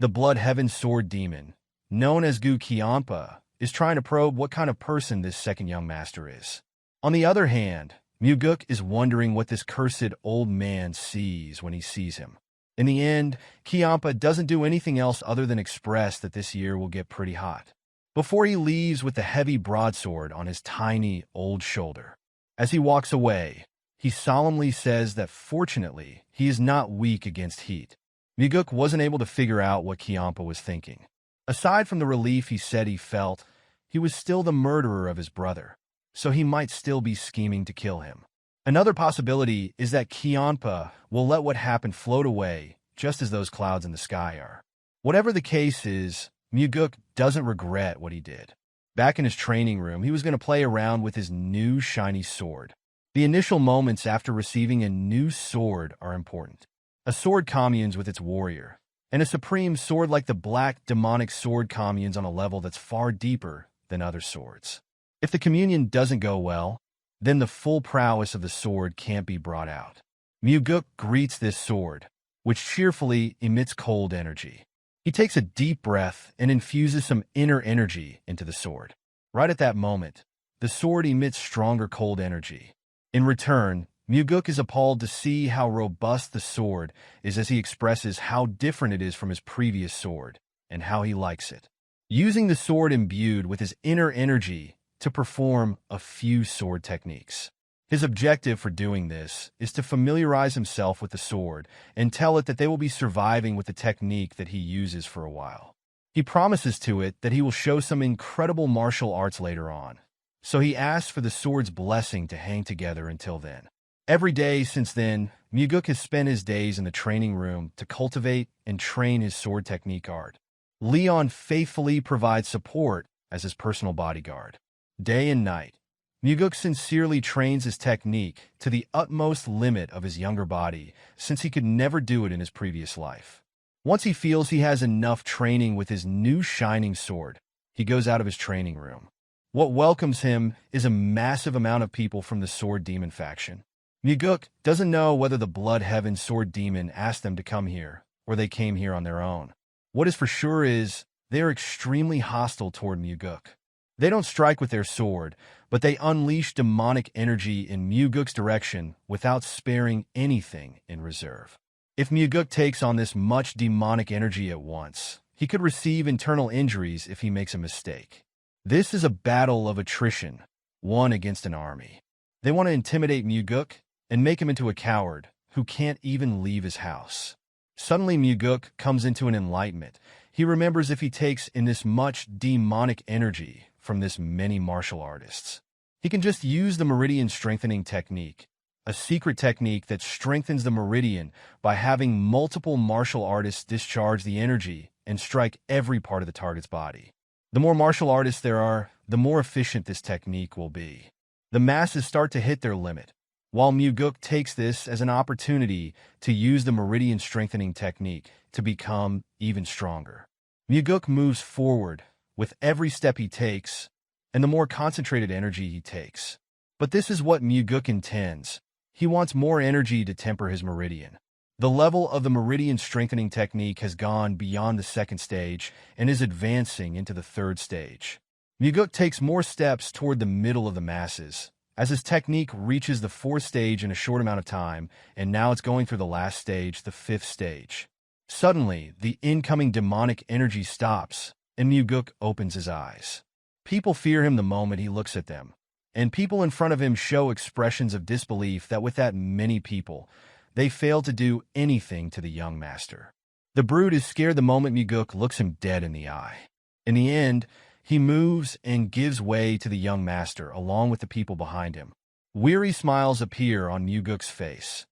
The Blood Heaven Sword Demon, known as Gu Qianpa, is trying to probe what kind of person this second young master is. On the other hand, Muguk is wondering what this cursed old man sees when he sees him. In the end, Qianpa doesn't do anything else other than express that this year will get pretty hot, before he leaves with the heavy broadsword on his tiny old shoulder. As he walks away, he solemnly says that fortunately, he is not weak against heat. Muguk wasn't able to figure out what Qianpa was thinking. Aside from the relief he said he felt, he was still the murderer of his brother, so he might still be scheming to kill him. Another possibility is that Qianpa will let what happened float away, just as those clouds in the sky are. Whatever the case is, Muguk doesn't regret what he did. Back in his training room, he was going to play around with his new shiny sword. The initial moments after receiving a new sword are important. A sword communes with its warrior, and a supreme sword like the black demonic sword communes on a level that's far deeper than other swords. If the communion doesn't go well, then the full prowess of the sword can't be brought out. Muguk greets this sword, which cheerfully emits cold energy. He takes a deep breath and infuses some inner energy into the sword. Right at that moment, the sword emits stronger cold energy. In return, Muguk is appalled to see how robust the sword is as he expresses how different it is from his previous sword and how he likes it. Using the sword imbued with his inner energy to perform a few sword techniques. His objective for doing this is to familiarize himself with the sword and tell it that they will be surviving with the technique that he uses for a while. He promises to it that he will show some incredible martial arts later on, so he asks for the sword's blessing to hang together until then. Every day since then, Muguk has spent his days in the training room to cultivate and train his sword technique art. Leon faithfully provides support as his personal bodyguard. Day and night, Muguk sincerely trains his technique to the utmost limit of his younger body, since he could never do it in his previous life. Once he feels he has enough training with his new shining sword, he goes out of his training room. What welcomes him is a massive amount of people from the Sword Demon faction. Muguk doesn't know whether the Blood Heaven Sword Demon asked them to come here, or they came here on their own. What is for sure is, they are extremely hostile toward Muguk. They don't strike with their sword, but they unleash demonic energy in Muguk's direction without sparing anything in reserve. If Muguk takes on this much demonic energy at once, he could receive internal injuries if he makes a mistake. This is a battle of attrition, one against an army. They want to intimidate Muguk and make him into a coward who can't even leave his house. Suddenly Muguk comes into an enlightenment. He remembers if he takes in this much demonic energy from this many martial artists, he can just use the meridian strengthening technique, a secret technique that strengthens the meridian by having multiple martial artists discharge the energy and strike every part of the target's body. The more martial artists there are, the more efficient this technique will be. The masses start to hit their limit, while Muguk takes this as an opportunity to use the meridian strengthening technique to become even stronger. Muguk moves forward with every step he takes, and the more concentrated energy he takes. But this is what Muguk intends. He wants more energy to temper his meridian. The level of the meridian strengthening technique has gone beyond the second stage and is advancing into the third stage. Muguk takes more steps toward the middle of the masses, as his technique reaches the fourth stage in a short amount of time, and now it's going through the last stage, the fifth stage. Suddenly, the incoming demonic energy stops, and Muguk opens his eyes. People fear him the moment he looks at them, and people in front of him show expressions of disbelief that with that many people, they fail to do anything to the young master. The brood is scared the moment Muguk looks him dead in the eye. In the end, he moves and gives way to the young master along with the people behind him. Weary smiles appear on Muguk's face.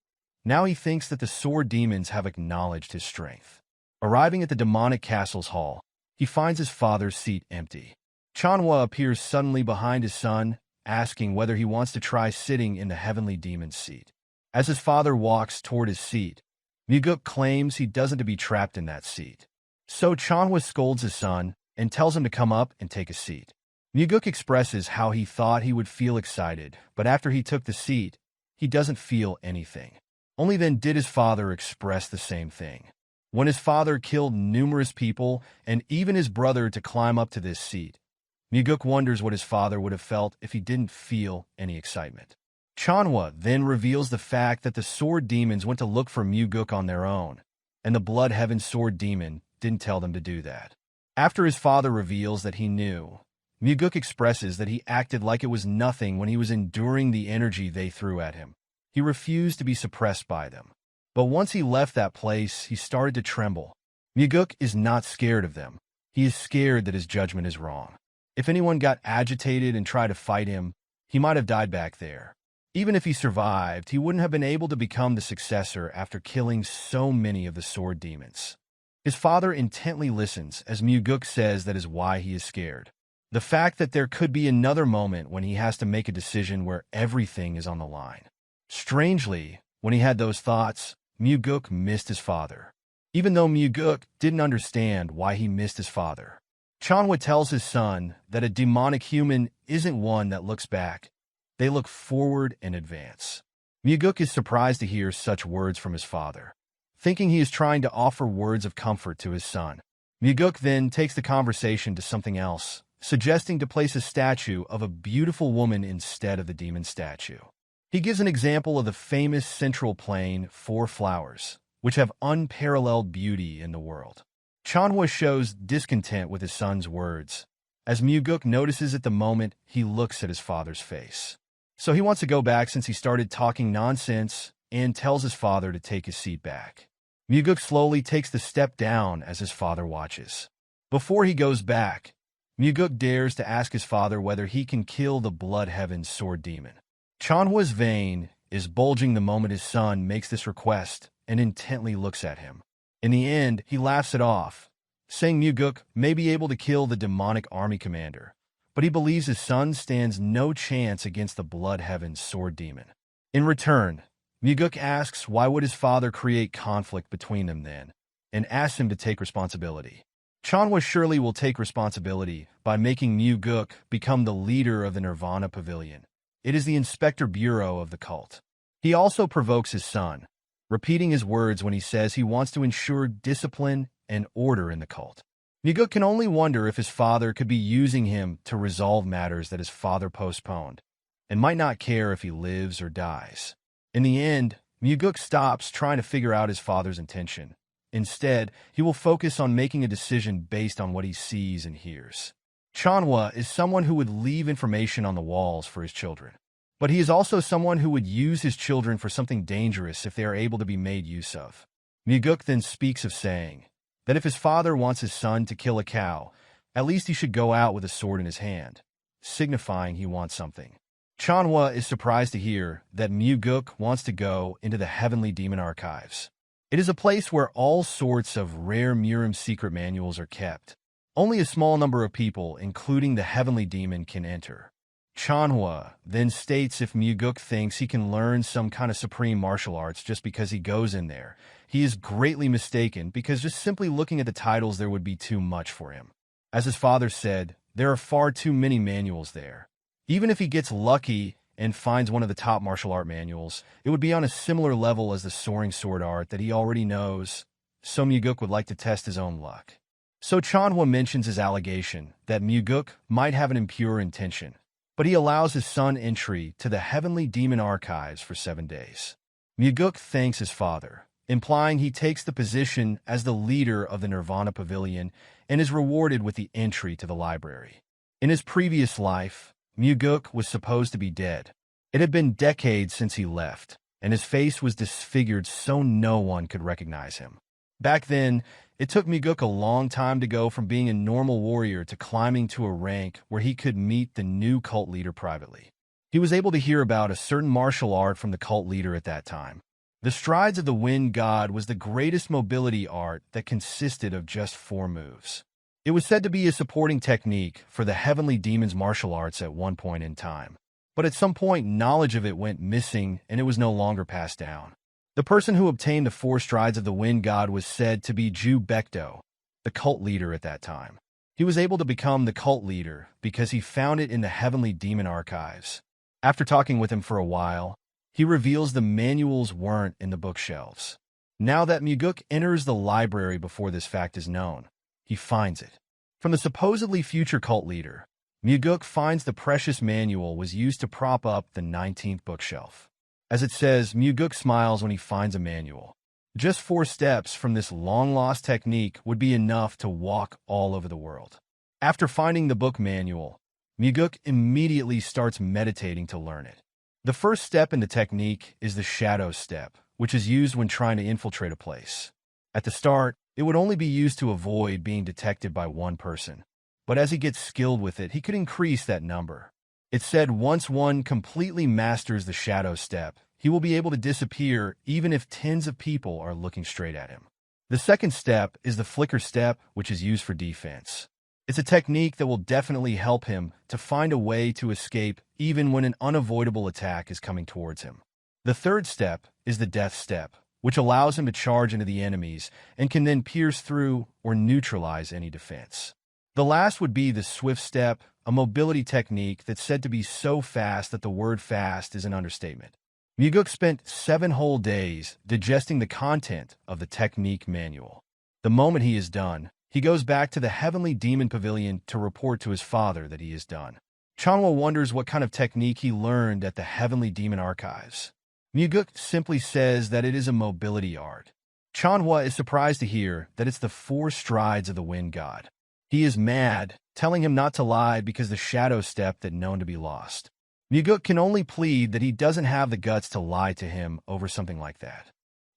Now he thinks that the sword demons have acknowledged his strength. Arriving at the demonic castle's hall, he finds his father's seat empty. Chanhua appears suddenly behind his son, asking whether he wants to try sitting in the heavenly demon's seat. As his father walks toward his seat, Muguk claims he doesn't to be trapped in that seat. So Chanhua scolds his son and tells him to come up and take a seat. Muguk expresses how he thought he would feel excited, but after he took the seat, he doesn't feel anything. Only then did his father express the same thing. when his father killed numerous people and even his brother to climb up to this seat. Muguk wonders what his father would have felt if he didn't feel any excitement. Chanhwa then reveals the fact that the sword demons went to look for Muguk on their own, and the Blood Heaven sword demon didn't tell them to do that. After his father reveals that he knew, Muguk expresses that he acted like it was nothing when he was enduring the energy they threw at him. He refused to be suppressed by them. But once he left that place, he started to tremble. Muguk is not scared of them. He is scared that his judgment is wrong. If anyone got agitated and tried to fight him, he might have died back there. Even if he survived, he wouldn't have been able to become the successor after killing so many of the sword demons. His father intently listens as Muguk says that is why he is scared. The fact that there could be another moment when he has to make a decision where everything is on the line. Strangely, when he had those thoughts, Muguk missed his father. Even though Muguk didn't understand why he missed his father. Chanhwa tells his son that a demonic human isn't one that looks back. They look forward and advance. Muguk is surprised to hear such words from his father, thinking he is trying to offer words of comfort to his son. Muguk then takes the conversation to something else, suggesting to place a statue of a beautiful woman instead of the demon statue. He gives an example of the famous central plane 4 flowers, which have unparalleled beauty in the world. Chanhwa shows discontent with his son's words, as Muguk notices at the moment he looks at his father's face. So he wants to go back since he started talking nonsense and tells his father to take his seat back. Muguk slowly takes the step down as his father watches. Before he goes back, Muguk dares to ask his father whether he can kill the Blood Heaven sword demon. Chanhwa's vein is bulging the moment his son makes this request and intently looks at him. In the end, he laughs it off, saying Muguk may be able to kill the demonic army commander, but he believes his son stands no chance against the Blood Heaven sword demon. In return, Muguk asks why would his father create conflict between them then, and asks him to take responsibility. Chanhwa surely will take responsibility by making Muguk become the leader of the Nirvana Pavilion. It is the Inspector Bureau of the cult. He also provokes his son, repeating his words when he says he wants to ensure discipline and order in the cult. Muguk can only wonder if his father could be using him to resolve matters that his father postponed, and might not care if he lives or dies. In the end, Muguk stops trying to figure out his father's intention. Instead, he will focus on making a decision based on what he sees and hears. Chanhwa is someone who would leave information on the walls for his children. But he is also someone who would use his children for something dangerous if they are able to be made use of. Muguk then speaks of saying that if his father wants his son to kill a cow, at least he should go out with a sword in his hand, signifying he wants something. Chanhwa is surprised to hear that Muguk wants to go into the Heavenly Demon Archives. It is a place where all sorts of rare Murim secret manuals are kept. Only a small number of people, including the Heavenly Demon, can enter. Chanhwa then states if Muguk thinks he can learn some kind of supreme martial arts just because he goes in there, he is greatly mistaken because just simply looking at the titles there would be too much for him. As his father said, there are far too many manuals there. Even if he gets lucky and finds one of the top martial art manuals, it would be on a similar level as the soaring sword art that he already knows, so Muguk would like to test his own luck. So Chanhwa mentions his allegation that Muguk might have an impure intention, but he allows his son entry to the Heavenly Demon Archives for 7 days. Muguk thanks his father, implying he takes the position as the leader of the Nirvana Pavilion and is rewarded with the entry to the library. In his previous life, Muguk was supposed to be dead. It had been decades since he left, and his face was disfigured so no one could recognize him. Back then, it took Muguk a long time to go from being a normal warrior to climbing to a rank where he could meet the new cult leader privately. He was able to hear about a certain martial art from the cult leader at that time. The Strides of the Wind God was the greatest mobility art that consisted of just 4 moves. It was said to be a supporting technique for the Heavenly Demon's martial arts at one point in time. But at some point, knowledge of it went missing and it was no longer passed down. The person who obtained the 4 Strides of the Wind God was said to be Ju Bekdo, the cult leader at that time. He was able to become the cult leader because he found it in the Heavenly Demon Archives. After talking with him for a while, he reveals the manuals weren't in the bookshelves. Now that Muguk enters the library before this fact is known, he finds it. From the supposedly future cult leader, Muguk finds the precious manual was used to prop up the 19th bookshelf. As it says, Muguk smiles when he finds a manual. Just 4 steps from this long-lost technique would be enough to walk all over the world. After finding the book manual, Muguk immediately starts meditating to learn it. The first step in the technique is the shadow step, which is used when trying to infiltrate a place. At the start, it would only be used to avoid being detected by one person. But as he gets skilled with it, he could increase that number. It's said once one completely masters the shadow step, he will be able to disappear even if tens of people are looking straight at him. The second step is the flicker step, which is used for defense. It's a technique that will definitely help him to find a way to escape even when an unavoidable attack is coming towards him. The third step is the death step, which allows him to charge into the enemies and can then pierce through or neutralize any defense. The last would be the swift step, a mobility technique that's said to be so fast that the word fast is an understatement. Muguk spent 7 whole days digesting the content of the technique manual. The moment he is done, he goes back to the Heavenly Demon Pavilion to report to his father that he is done. Chanwa wonders what kind of technique he learned at the Heavenly Demon Archives. Muguk simply says that it is a mobility art. Chanwa is surprised to hear that it's the 4 strides of the wind god. He is mad, telling him not to lie because the shadow step that known to be lost. Muguk can only plead that he doesn't have the guts to lie to him over something like that.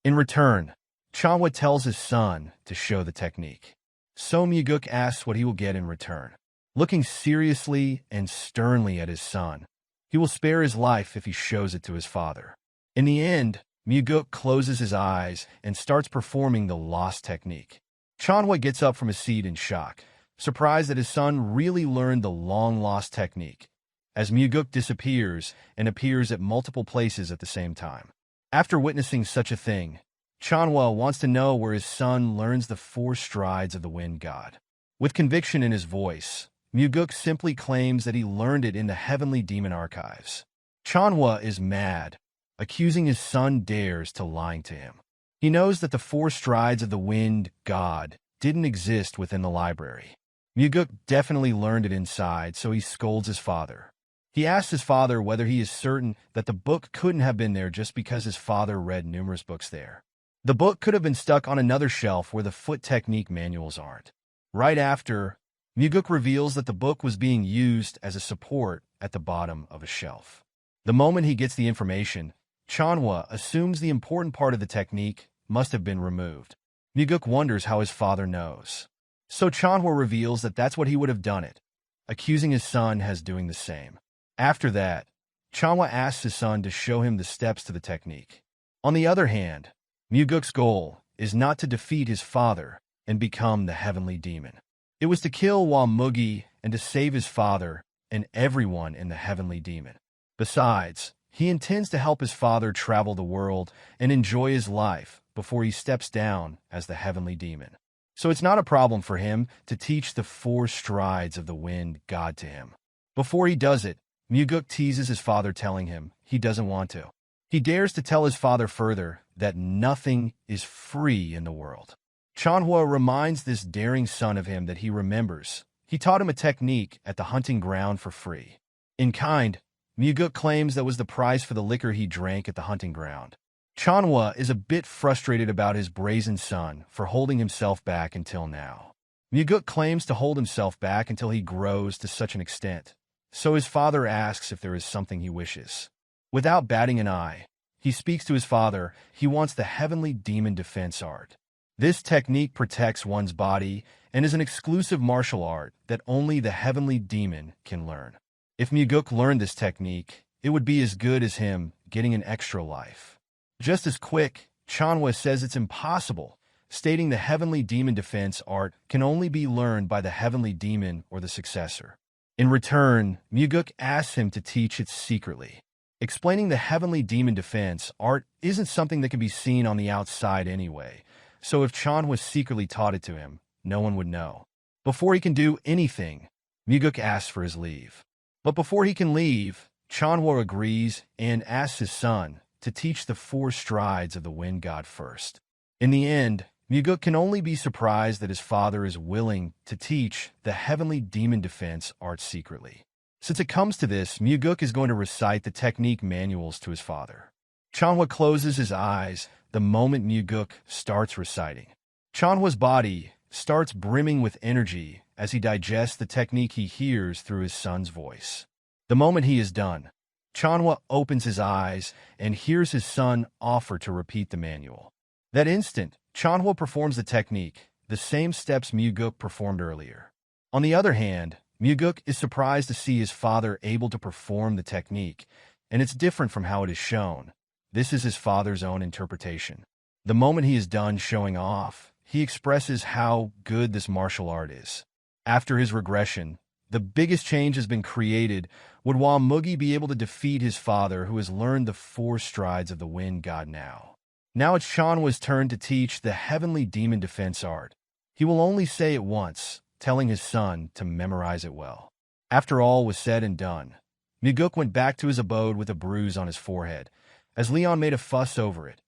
In return, Chanwa tells his son to show the technique. So Muguk asks what he will get in return. Looking seriously and sternly at his son, he will spare his life if he shows it to his father. In the end, Muguk closes his eyes and starts performing the lost technique. Chanwa gets up from his seat in shock, surprised that his son really learned the long-lost technique, as Muguk disappears and appears at multiple places at the same time. After witnessing such a thing, Chanwa wants to know where his son learns the 4 strides of the wind god. With conviction in his voice, Muguk simply claims that he learned it in the Heavenly Demon Archives. Chanwa is mad, accusing his son dares to lying to him. He knows that the 4 strides of the wind god didn't exist within the library. Muguk definitely learned it inside, so he scolds his father. He asks his father whether he is certain that the book couldn't have been there just because his father read numerous books there. The book could have been stuck on another shelf where the foot technique manuals aren't. Right after, Muguk reveals that the book was being used as a support at the bottom of a shelf. The moment he gets the information, Chanwa assumes the important part of the technique must have been removed. Muguk wonders how his father knows. So Chanwa reveals that that's what he would have done it, accusing his son as doing the same. After that, Chanwa asks his son to show him the steps to the technique. On the other hand, Muguk's goal is not to defeat his father and become the Heavenly Demon. It was to kill Mugi and to save his father and everyone in the Heavenly Demon. Besides, he intends to help his father travel the world and enjoy his life before he steps down as the Heavenly Demon. So it's not a problem for him to teach the 4 strides of the wind god to him. Before he does it, Muguk teases his father, telling him he doesn't want to. He dares to tell his father further that nothing is free in the world. Chanwa reminds this daring son of him that he remembers. He taught him a technique at the hunting ground for free. In kind, Muguk claims that was the price for the liquor he drank at the hunting ground. Chanwa is a bit frustrated about his brazen son for holding himself back until now. Muguk claims to hold himself back until he grows to such an extent. So his father asks if there is something he wishes. Without batting an eye, he speaks to his father. He wants the Heavenly Demon Defense Art. This technique protects one's body and is an exclusive martial art that only the Heavenly Demon can learn. If Muguk learned this technique, it would be as good as him getting an extra life. Just as quick, Chanwa says it's impossible, stating the Heavenly Demon Defense Art can only be learned by the Heavenly Demon or the successor. In return, Muguk asks him to teach it secretly. Explaining the Heavenly Demon Defense Art isn't something that can be seen on the outside anyway, so if Chanwa secretly taught it to him, no one would know. Before he can do anything, Muguk asks for his leave. But before he can leave, Chanwa agrees and asks his son to teach the 4 strides of the wind god first. In the end, Muguk can only be surprised that his father is willing to teach the heavenly demon defense art secretly. Since it comes to this, Muguk is going to recite the technique manuals to his father. Chanhwa closes his eyes the moment Muguk starts reciting. Chanhwa's body starts brimming with energy as he digests the technique he hears through his son's voice. The moment he is done, Chanhwa opens his eyes and hears his son offer to repeat the manual. That instant, Chanhwa performs the technique, the same steps Muguk performed earlier. On the other hand, Muguk is surprised to see his father able to perform the technique, and it's different from how it is shown. This is his father's own interpretation. The moment he is done showing off, he expresses how good this martial art is. After his regression, the biggest change has been created. Would Mugi be able to defeat his father, who has learned the 4 strides of the wind god now? Now it's Chanhwa's turn to teach the heavenly demon defense art. He will only say it once, telling his son to memorize it well. After all was said and done, Muguk went back to his abode with a bruise on his forehead, as Leon made a fuss over it,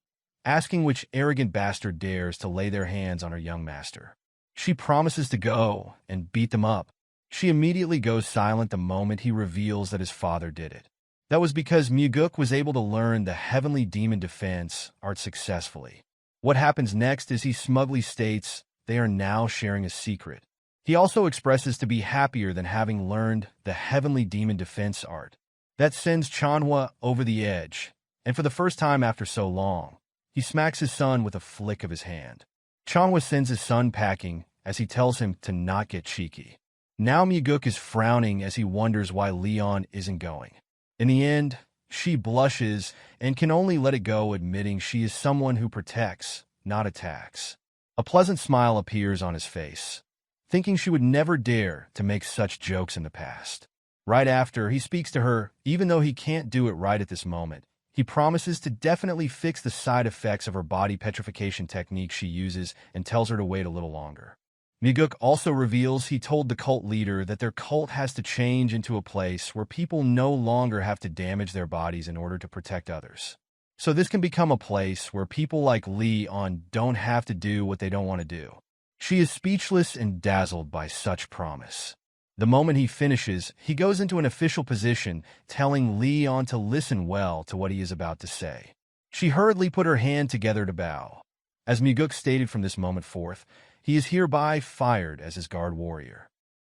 asking which arrogant bastard dares to lay their hands on her young master. She promises to go and beat them up. She immediately goes silent the moment he reveals that his father did it. That was because Muguk was able to learn the heavenly demon defense art successfully. What happens next is he smugly states they are now sharing a secret. He also expresses to be happier than having learned the heavenly demon defense art. That sends Chanhwa over the edge, and for the first time after so long, he smacks his son with a flick of his hand. Chanhwa sends his son packing as he tells him to not get cheeky. Now Muguk is frowning as he wonders why Leon isn't going. In the end, she blushes and can only let it go, admitting she is someone who protects, not attacks. A pleasant smile appears on his face, thinking she would never dare to make such jokes in the past. Right after, he speaks to her, even though he can't do it right at this moment. He promises to definitely fix the side effects of her body petrification technique she uses and tells her to wait a little longer. Muguk also reveals he told the cult leader that their cult has to change into a place where people no longer have to damage their bodies in order to protect others. So this can become a place where people like Leon don't have to do what they don't want to do. She is speechless and dazzled by such promise. The moment he finishes, he goes into an official position, telling Leon to listen well to what he is about to say. She hurriedly put her hand together to bow. As Muguk stated from this moment forth, he is hereby fired as his guard warrior.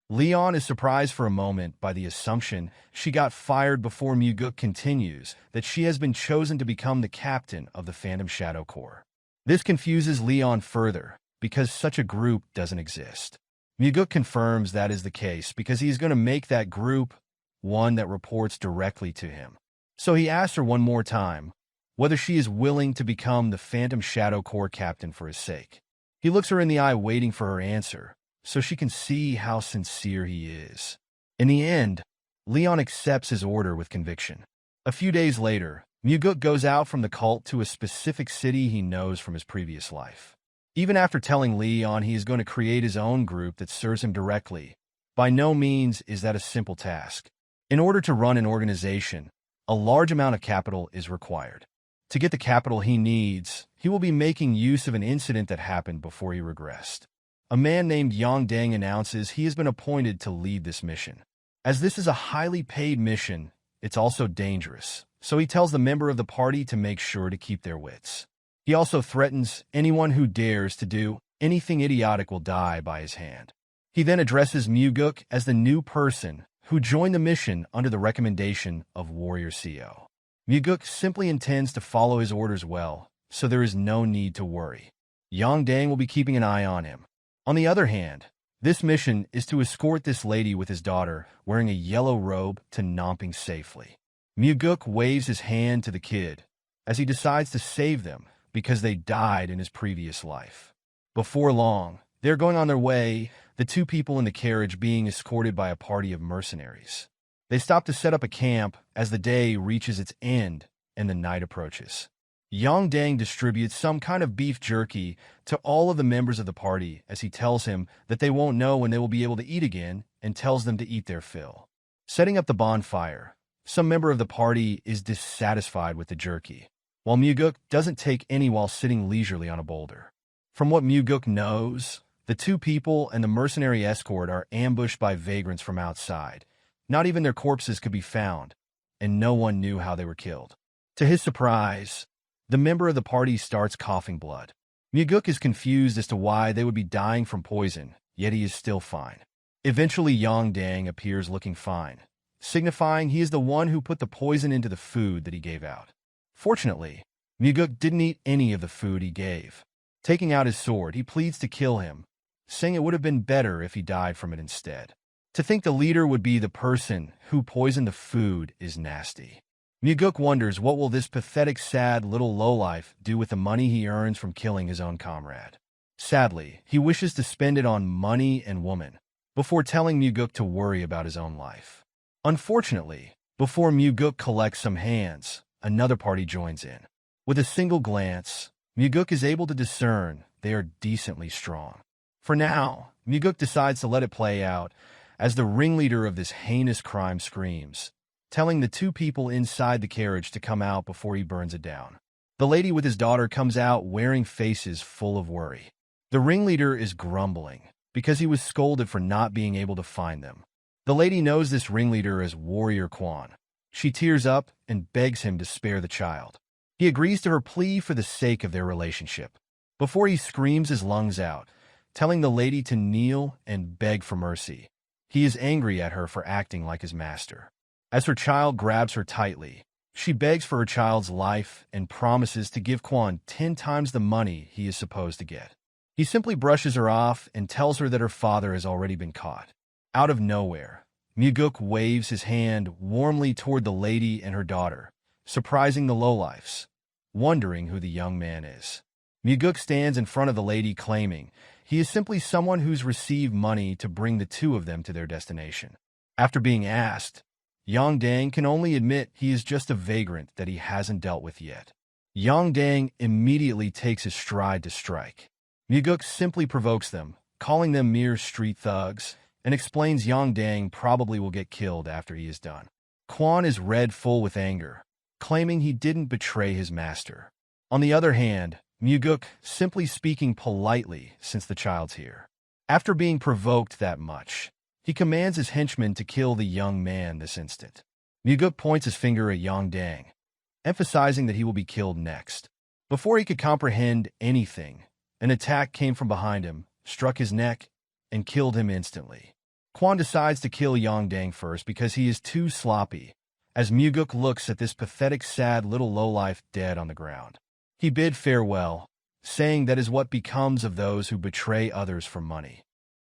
Leon is surprised for a moment by the assumption she got fired before Muguk continues that she has been chosen to become the captain of the Phantom Shadow Corps. This confuses Leon further, because such a group doesn't exist. Muguk confirms that is the case because he is going to make that group one that reports directly to him. So he asks her one more time whether she is willing to become the Phantom Shadow Corps captain for his sake. He looks her in the eye waiting for her answer, so she can see how sincere he is. In the end, Leon accepts his order with conviction. A few days later, Muguk goes out from the cult to a specific city he knows from his previous life. Even after telling Leon he is going to create his own group that serves him directly, by no means is that a simple task. In order to run an organization, a large amount of capital is required. To get the capital he needs, he will be making use of an incident that happened before he regressed. A man named Yang Dang announces he has been appointed to lead this mission. As this is a highly paid mission, it's also dangerous, so he tells the member of the party to make sure to keep their wits. He also threatens anyone who dares to do anything idiotic will die by his hand. He then addresses Muguk as the new person who joined the mission under the recommendation of Warrior CO. Muguk simply intends to follow his orders well, so there is no need to worry. Yang Dang will be keeping an eye on him. On the other hand, this mission is to escort this lady with his daughter wearing a yellow robe to Namping safely. Muguk waves his hand to the kid as he decides to save them because they died in his previous life. Before long, they're going on their way, the 2 people in the carriage being escorted by a party of mercenaries. They stop to set up a camp as the day reaches its end and the night approaches. Yang Dang distributes some kind of beef jerky to all of the members of the party as he tells him that they won't know when they will be able to eat again and tells them to eat their fill. Setting up the bonfire, some member of the party is dissatisfied with the jerky, while Muguk doesn't take any while sitting leisurely on a boulder. From what Muguk knows, the two people and the mercenary escort are ambushed by vagrants from outside. Not even their corpses could be found, and no one knew how they were killed. To his surprise, the member of the party starts coughing blood. Muguk is confused as to why they would be dying from poison, yet he is still fine. Eventually, Yongdang appears looking fine, signifying he is the one who put the poison into the food that he gave out. Fortunately, Muguk didn't eat any of the food he gave. Taking out his sword, he pleads to kill him, saying it would have been better if he died from it instead. To think the leader would be the person who poisoned the food is nasty. Muguk wonders what will this pathetic, sad little lowlife do with the money he earns from killing his own comrade. Sadly, he wishes to spend it on money and woman, before telling Muguk to worry about his own life. Unfortunately, before Muguk collects some hands, another party joins in. With a single glance, Muguk is able to discern they are decently strong. For now, Muguk decides to let it play out as the ringleader of this heinous crime screams, telling the two people inside the carriage to come out before he burns it down. The lady with his daughter comes out wearing faces full of worry. The ringleader is grumbling because he was scolded for not being able to find them. The lady knows this ringleader as Warrior Quan. She tears up and begs him to spare the child. He agrees to her plea for the sake of their relationship, before he screams his lungs out, telling the lady to kneel and beg for mercy. He is angry at her for acting like his master. As her child grabs her tightly, she begs for her child's life and promises to give Quan 10 times the money he is supposed to get. He simply brushes her off and tells her that her father has already been caught. Out of nowhere, Muguk waves his hand warmly toward the lady and her daughter, surprising the lowlifes, wondering who the young man is. Muguk stands in front of the lady claiming he is simply someone who's received money to bring the two of them to their destination. After being asked, Yongdang can only admit he is just a vagrant that he hasn't dealt with yet. Yongdang immediately takes his stride to strike. Muguk simply provokes them, calling them mere street thugs, and explains Yongdang probably will get killed after he is done. Quan is red full with anger, claiming he didn't betray his master. On the other hand, Muguk simply speaking politely since the child's here. After being provoked that much, he commands his henchmen to kill the young man this instant. Muguk points his finger at Yongdang, emphasizing that he will be killed next. Before he could comprehend anything, an attack came from behind him, struck his neck, and killed him instantly. Quan decides to kill Yongdang first because he is too sloppy, as Muguk looks at this pathetic, sad little lowlife dead on the ground. He bid farewell, saying that is what becomes of those who betray others for money.